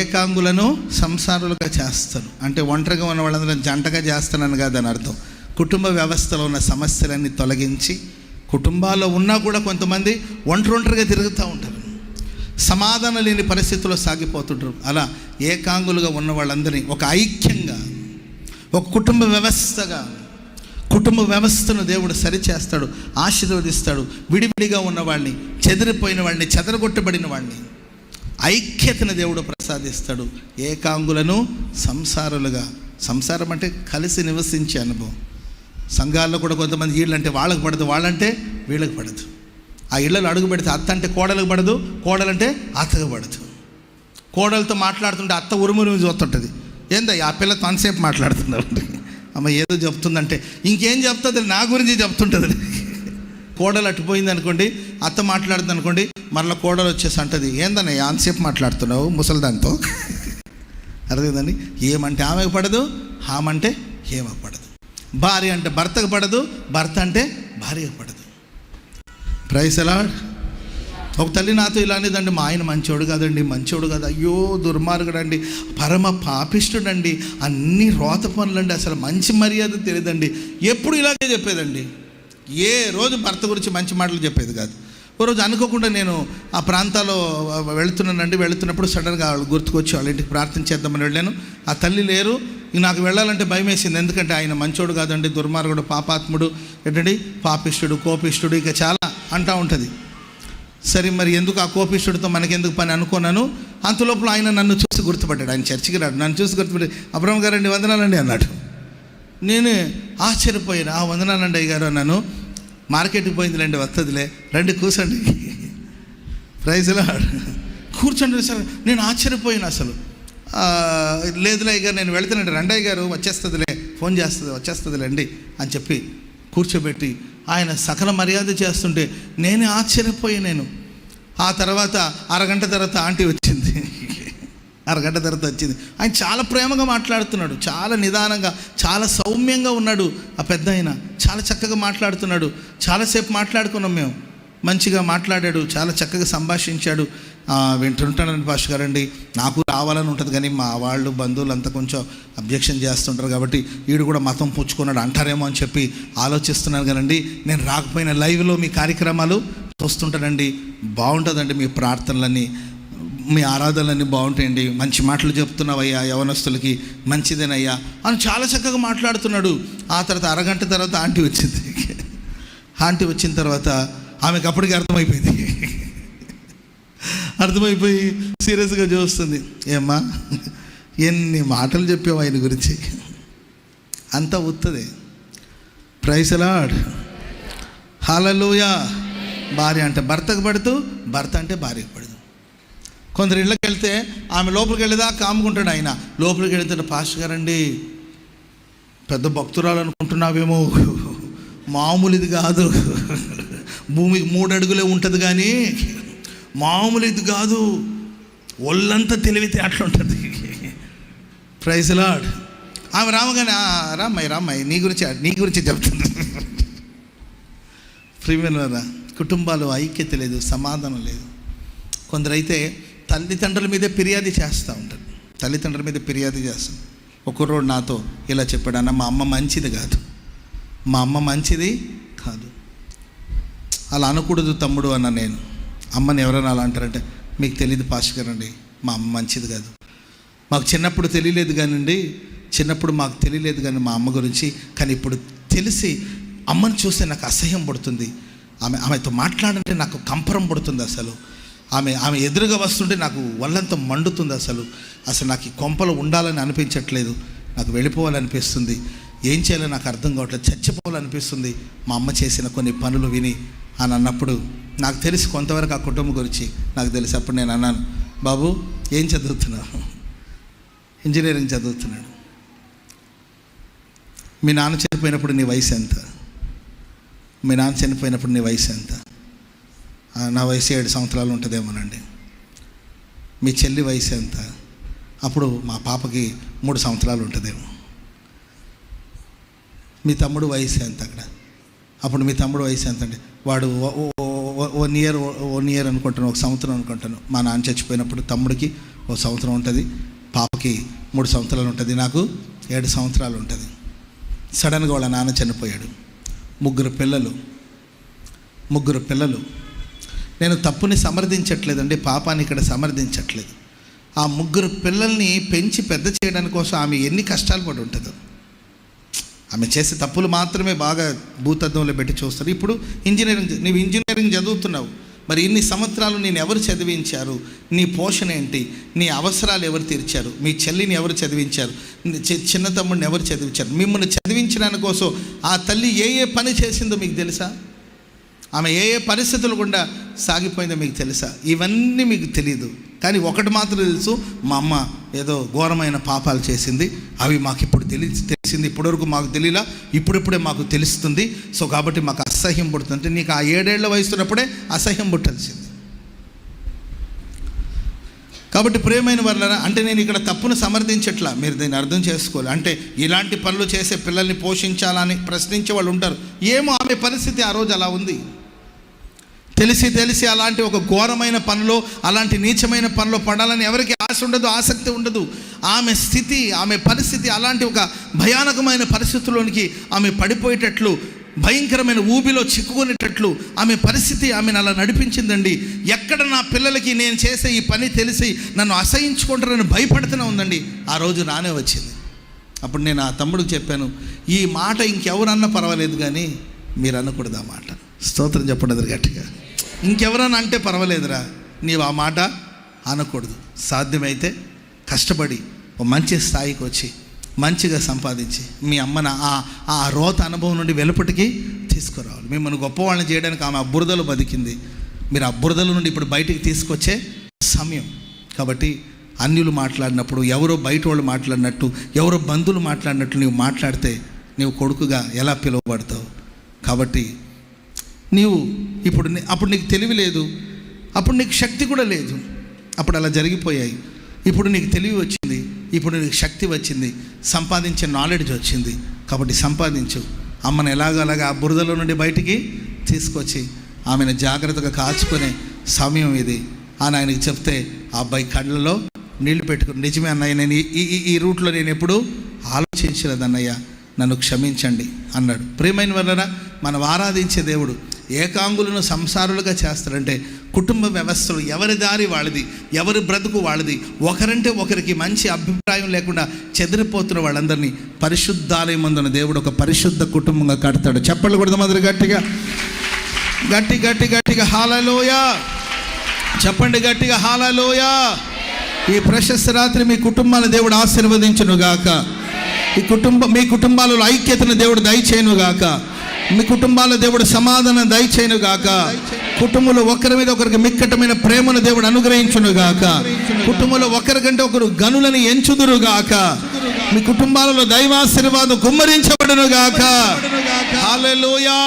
ఏకాంగులను సంసారులుగా చేస్తాను అంటే ఒంటరిగా ఉన్న వాళ్ళందరూ జంటగా చేస్తానని కాదని అర్థం. కుటుంబ వ్యవస్థలో ఉన్న సమస్యలన్నీ తొలగించి, కుటుంబాల్లో ఉన్నా కూడా కొంతమంది ఒంటరిగా తిరుగుతూ ఉంటారు, సమాధానం లేని పరిస్థితుల్లో సాగిపోతుంటారు. అలా ఏకాంగులుగా ఉన్న వాళ్ళందరినీ ఒక ఐక్యంగా, ఒక కుటుంబ వ్యవస్థను దేవుడు సరిచేస్తాడు, ఆశీర్వదిస్తాడు. విడివిడిగా ఉన్న వాళ్ళని, చెదిరిపోయిన వాళ్ళని, చెదరగొట్టబడిన వాళ్ళని ఐక్యతను దేవుడు ప్రసాదిస్తాడు. ఏకాంగులను సంసారులుగా, సంసారం అంటే కలిసి నివసించే అనుభవం. సంఘాల్లో కూడా కొంతమంది వీళ్ళంటే వాళ్ళకు పడదు, వాళ్ళంటే వీళ్ళకి పడదు. ఆ ఇళ్ళలో అడుగు పెడితే అత్త అంటే కోడలకు పడదు, కోడలంటే అత్తకు పడదు. కోడలతో మాట్లాడుతుంటే అత్త ఉరుమురు చూస్తుంటుంది, ఏందా ఆ పిల్లతో అంతసేపు మాట్లాడుతున్నావు, అమ్మ ఏదో చెప్తుందంటే ఇంకేం చెప్తుంది, నా గురించి చెప్తుంటుంది. కోడలు అటుపోయింది అనుకోండి, అత్త మాట్లాడుతుంది అనుకోండి, మరలా కోడలు వచ్చేసి అంటది, ఏందన్నయ్య అంతసేపు మాట్లాడుతున్నావు ముసలిదాంతో. అర్థమైందండి? ఏమంటే ఆమెకు పడదు, ఆమంటే ఏమకు పడదు. భార్య అంటే భర్తకు పడదు, భర్త అంటే భార్యకు పడదు. Praise the Lord. ఒక తల్లి నాతో ఇలా అనేదండి, మా ఆయన మంచోడు కాదండి, మంచోడు కాదు, అయ్యో దుర్మార్గుడండి, పరమ పాపిష్టుడండి, అన్ని రోత పనులండి, అసలు మంచి మర్యాద తెలియదండి. ఎప్పుడు ఇలాగే చెప్పేదండి, ఏ రోజు భర్త గురించి మంచి మాటలు చెప్పేది కాదు. ఓ రోజు అనుకోకుండా నేను ఆ ప్రాంతాల్లో వెళుతున్నప్పుడు సడన్గా వాళ్ళు గుర్తుకొచ్చి వాళ్ళ ఇంటికి ప్రార్థన చేద్దామని వెళ్ళాను. ఆ తల్లి లేరు. నాకు వెళ్ళాలంటే భయం వేసింది, ఎందుకంటే ఆయన మంచోడు కాదండి, దుర్మార్గుడు, పాపాత్ముడు, ఏంటండి పాపిష్టుడు, కోపిష్టుడు, ఇక చాలా అంటూ ఉంటుంది. సరే మరి ఎందుకు ఆ కోపిష్టుడితో మనకెందుకు పని అనుకున్నాను. అంతలోపల ఆయన నన్ను చూసి గుర్తుపట్టాడు. ఆయన చర్చికి రాడు, నన్ను చూసి గుర్తుపట్టాడు. అబ్రహ్మ గారండి వందనాలండి అన్నాడు. నేను ఆశ్చర్యపోయాను. ఆ వందనాలండి అయ్యగారు అన్నాను. మార్కెట్కి పోయిందిలేండి, వస్తుందిలే, రండి కూర్చోండి. Praise the Lord. కూర్చోండి సార్. నేను ఆశ్చర్యపోయాను అసలు. లేదులే అయ్యగారు నేను వెళ్తానండి, రండి అయ్యగారు వచ్చేస్తుందిలే, ఫోన్ చేస్తుంది, వచ్చేస్తుందిలేండి అని చెప్పి కూర్చోబెట్టి ఆయన సకల మర్యాద చేస్తుంటే నేనే ఆశ్చర్యపోయాను నేను. ఆ తర్వాత అరగంట తర్వాత ఆంటీ వచ్చింది. అరగంట తర్వాత వచ్చింది. ఆయన చాలా ప్రేమగా మాట్లాడుతున్నాడు, చాలా నిదానంగా, చాలా సౌమ్యంగా ఉన్నాడు. ఆ పెద్ద ఆయన చాలా చక్కగా మాట్లాడుతున్నాడు. చాలాసేపు మాట్లాడుకున్నాం మేము, మంచిగా మాట్లాడాడు, చాలా చక్కగా సంభాషించాడు. వింటుంటానని పాస్టర్ గారండి, నాకు రావాలని ఉంటుంది కానీ మా వాళ్ళు బంధువులు అంతా కొంచెం అబ్జెక్షన్ చేస్తుంటారు కాబట్టి వీడు కూడా మతం పుచ్చుకున్నాడు అంటారేమో అని చెప్పి ఆలోచిస్తున్నాను కానండి. నేను రాకపోయిన లైవ్లో మీ కార్యక్రమాలు చూస్తుంటానండి, బాగుంటుందండి, మీ ప్రార్థనలన్నీ, మీ ఆరాధనలన్నీ బాగుంటాయండి, మంచి మాటలు చెప్తున్నావయ్యా, యవనస్తులకి మంచిదేనయ్యా అని చాలా చక్కగా మాట్లాడుతున్నాడు. ఆ తర్వాత అరగంట తర్వాత ఆంటీ వచ్చింది. ఆంటీ వచ్చిన తర్వాత ఆమెకు అప్పటికి అర్థమైపోయి సీరియస్గా చూస్తుంది. ఏమ్మా ఎన్ని మాటలు చెప్పావు ఆయన గురించి, అంతా ఉత్తదే. Praise the lord. హల్లెలూయా. భార్య అంటే భర్తకు పడుతూ, భర్త అంటే భార్యకు పడదు. కొందరు ఇళ్ళకి వెళ్తే ఆమె లోపలికి వెళ్ళేదా కాముకుంటాడు ఆయన. లోపలికి వెళ్తే పాస్టర్ గారండి పెద్ద భక్తురాలు అనుకుంటున్నావేమో, మామూలు ఇది కాదు, భూమికి 3 అడుగులే ఉంటుంది కానీ మామూలు ఇది కాదు, ఒళ్ళంతా తెలివితే అట్లా ఉంటుంది. Praise the Lord. ఆమె రామగానే రామ్మాయి నీ గురించి చెప్తుంది. ప్రియమైన కుటుంబాలు ఐక్యత లేదు, సమాధానం లేదు. కొందరైతే తల్లిదండ్రుల మీదే ఫిర్యాదు చేస్తూ ఉంటారు, తల్లిదండ్రుల మీద ఫిర్యాదు చేస్తాం. ఒకరోజు నాతో ఇలా చెప్పాడు, అన్న మా అమ్మ మంచిది కాదు, మా అమ్మ మంచిది కాదు. అలా అనకూడదు తమ్ముడు అన్న నేను. అమ్మని ఎవరైనా అలా అంటారంటే, మీకు తెలియదు పాస్టర్ గారండి, మా అమ్మ మంచిది కాదు. మాకు చిన్నప్పుడు తెలియలేదు కానండి, మాకు తెలియలేదు కానీ మా అమ్మ గురించి, కానీ ఇప్పుడు తెలిసి అమ్మని చూస్తే నాకు అసహ్యం పడుతుంది. ఆమెతో మాట్లాడంటే నాకు కంపరం పడుతుంది. అసలు ఆమె ఎదురుగా వస్తుంటే నాకు వల్లంతా మండుతుంది. అసలు నాకు ఈ కొంపలు ఉండాలని అనిపించట్లేదు, నాకు వెళ్ళిపోవాలనిపిస్తుంది. ఏం చేయాలో నాకు అర్థం కావట్లేదు, చచ్చిపోవాలనిపిస్తుంది మా అమ్మ చేసిన కొన్ని పనులు విని అని అన్నప్పుడు నాకు తెలిసి కొంతవరకు ఆ కుటుంబం గురించి నాకు తెలిసి. అప్పుడు నేను అన్నాను, బాబు ఏం చదువుతున్నావు? ఇంజనీరింగ్ చదువుతున్నాడు. మీ నాన్న చనిపోయినప్పుడు నీ వయసు ఎంత? మీ నాన్న చనిపోయినప్పుడు నీ వయసు ఎంత? నా వయసు 7 సంవత్సరాలు ఉంటుందేమోనండి. మీ చెల్లి వయసు ఎంత? అప్పుడు మా పాపకి 3 సంవత్సరాలు ఉంటుందేమో. మీ తమ్ముడు వయసు ఎంత? అప్పుడు మీ తమ్ముడు వయసు ఎంత అండి? వాడు 1 ఇయర్ అనుకుంటాను, 1 సంవత్సరం అనుకుంటాను. మా నాన్న చచ్చిపోయినప్పుడు తమ్ముడికి 1 సంవత్సరం ఉంటుంది, పాపకి 3 సంవత్సరాలు ఉంటుంది, నాకు 7 సంవత్సరాలు ఉంటుంది. సడన్గా వాళ్ళ నాన్న చనిపోయాడు. 3 పిల్లలు. నేను తప్పుని సమర్థించట్లేదండి, పాపాన్ని ఇక్కడ సమర్థించట్లేదు. ఆ 3 పిల్లల్ని పెంచి పెద్ద చేయడానికి కోసం ఆమె ఎన్ని కష్టాలు పడి ఉంటుందో. ఆమె చేసే తప్పులు మాత్రమే బాగా భూతద్దంలో పెట్టి చూస్తారు. ఇప్పుడు నీవు ఇంజనీరింగ్ చదువుతున్నావు, మరి ఇన్ని సంవత్సరాలు నేను ఎవరు చదివించారు? నీ పోషణ ఏంటి? నీ అవసరాలు ఎవరు తీర్చారు? మీ చెల్లిని ఎవరు చదివించారు? చిన్న తమ్ముడిని ఎవరు చదివించారు? మిమ్మల్ని చదివించడానికి కోసం ఆ తల్లి ఏ పని చేసిందో మీకు తెలుసా? ఆమె ఏ పరిస్థితులు గుండా సాగిపోయిందో మీకు తెలుసా? ఇవన్నీ మీకు తెలియదు. కానీ ఒకటి మాత్రం తెలుసు, మా అమ్మ ఏదో ఘోరమైన పాపాలు చేసింది, అవి మాకు ఇప్పుడు తెలిసింది, ఇప్పటివరకు మాకు తెలియలా, ఇప్పుడిప్పుడే మాకు తెలుస్తుంది. సో కాబట్టి మాకు అసహ్యం పుడుతుంది. అంటే నీకు ఆ 7 ఏళ్ల వయసున్నప్పుడే అసహ్యం పుట్టాల్సింది. కాబట్టి ప్రియమైన వాళ్ళరా, అంటే నేను ఇక్కడ తప్పును సమర్థించట్లా, మీరు దీన్ని అర్థం చేసుకోవాలి. అంటే ఇలాంటి పనులు చేసే పిల్లల్ని పోషించాలని ప్రశ్నించే వాళ్ళు ఉంటారు. ఏమో ఆమె పరిస్థితి ఆ రోజు అలా ఉంది. తెలిసి అలాంటి ఒక ఘోరమైన పనిలో, అలాంటి నీచమైన పనిలో పడాలని ఎవరికి ఆశ ఉండదు, ఆసక్తి ఉండదు. ఆమె స్థితి, ఆమె పరిస్థితి అలాంటి ఒక భయానకమైన పరిస్థితుల్లోనికి ఆమె పడిపోయేటట్లు, భయంకరమైన ఊబిలో చిక్కుకునేటట్లు ఆమె పరిస్థితి ఆమెను అలా నడిపించిందండి. ఎక్కడ నా పిల్లలకి నేను చేసే ఈ పని తెలిసి నన్ను అసహించుకుంటారని భయపడుతూనే ఉందండి. ఆ రోజు రానే వచ్చింది. అప్పుడు నేను ఆ తమ్ముడికి చెప్పాను, ఈ మాట ఇంకెవరన్నా పర్వాలేదు కానీ మీరు అనకూడదు ఆ మాట. స్తోత్రం చెప్పండి గట్టిగా. ఇంకెవరన్నా అంటే పర్వాలేదురా, నీవు ఆ మాట అనకూడదు. సాధ్యమైతే కష్టపడి ఒక మంచి స్థాయికి వచ్చి మంచిగా సంపాదించి మీ అమ్మను ఆ రోత అనుభవం నుండి వెలుపటికి తీసుకురావాలి. మిమ్మల్ని గొప్పవాళ్ళని చేయడానికి ఆమె బురదలు బతికింది. మీరు ఆ బురదల నుండి ఇప్పుడు బయటికి తీసుకొచ్చే సమయం. కాబట్టి అన్యులు మాట్లాడినప్పుడు, ఎవరో బయట వాళ్ళు మాట్లాడినట్టు, ఎవరో బంధువులు మాట్లాడినట్టు నీవు మాట్లాడితే నీవు కొడుకుగా ఎలా పిలువబడతావు? కాబట్టి నీవు అప్పుడు నీకు తెలివి లేదు, అప్పుడు నీకు శక్తి కూడా లేదు. అప్పుడు అలా జరిగిపోయాయి. ఇప్పుడు నీకు తెలివి వచ్చింది, ఇప్పుడు నీకు శక్తి వచ్చింది, సంపాదించే నాలెడ్జ్ వచ్చింది. కాబట్టి సంపాదించు. అమ్మను ఎలాగలాగా ఆ బురదలో నుండి బయటికి తీసుకొచ్చి ఆమెను జాగ్రత్తగా కాచుకునే సమయం ఇది అని ఆయనకి చెప్తే ఆ అబ్బాయి కళ్ళలో నీళ్లు పెట్టుకుని, నిజమే అన్నయ్య, నేను ఈ రూట్లో నేను ఎప్పుడు ఆలోచించలేదు అన్నయ్య, నన్ను క్షమించండి అన్నాడు. ప్రియమైన వలన మనం ఆరాధించే దేవుడు ఏకాంగులను సంసారులుగా చేస్తాడంటే కుటుంబ వ్యవస్థలు ఎవరి దారి వాళ్ళది, ఎవరి బ్రతుకు వాళ్ళది, ఒకరంటే ఒకరికి మంచి అభిప్రాయం లేకుండా చెదిరిపోతున్న వాళ్ళందరినీ పరిశుద్ధాలయం అందున దేవుడు ఒక పరిశుద్ధ కుటుంబంగా కడతాడు. చెప్పలు కూడా మొదలు గట్టిగా హల్లెలూయా చెప్పండి, గట్టిగా హల్లెలూయా. ఈ ప్రశస్త రాత్రి మీ కుటుంబాన్ని దేవుడు ఆశీర్వదించునుగాక. మీ కుటుంబాలలో ఐక్యతను దేవుడు దయచేయునుగాక. మీ కుటుంబాల దేవుడు సమాధానం దయచేయునుగాక. కుటుంబంలో ఒకరి మీద ఒకరికి మిక్కటమైన ప్రేమను దేవుడు అనుగ్రహించునుగాక. కుటుంబంలో ఒకరికంటే ఒకరు గనులను ఎంచుదురుగాక. మీ కుటుంబాలలో దైవాశీర్వాదం కుమ్మరించబడునుగాక. హల్లెలూయా.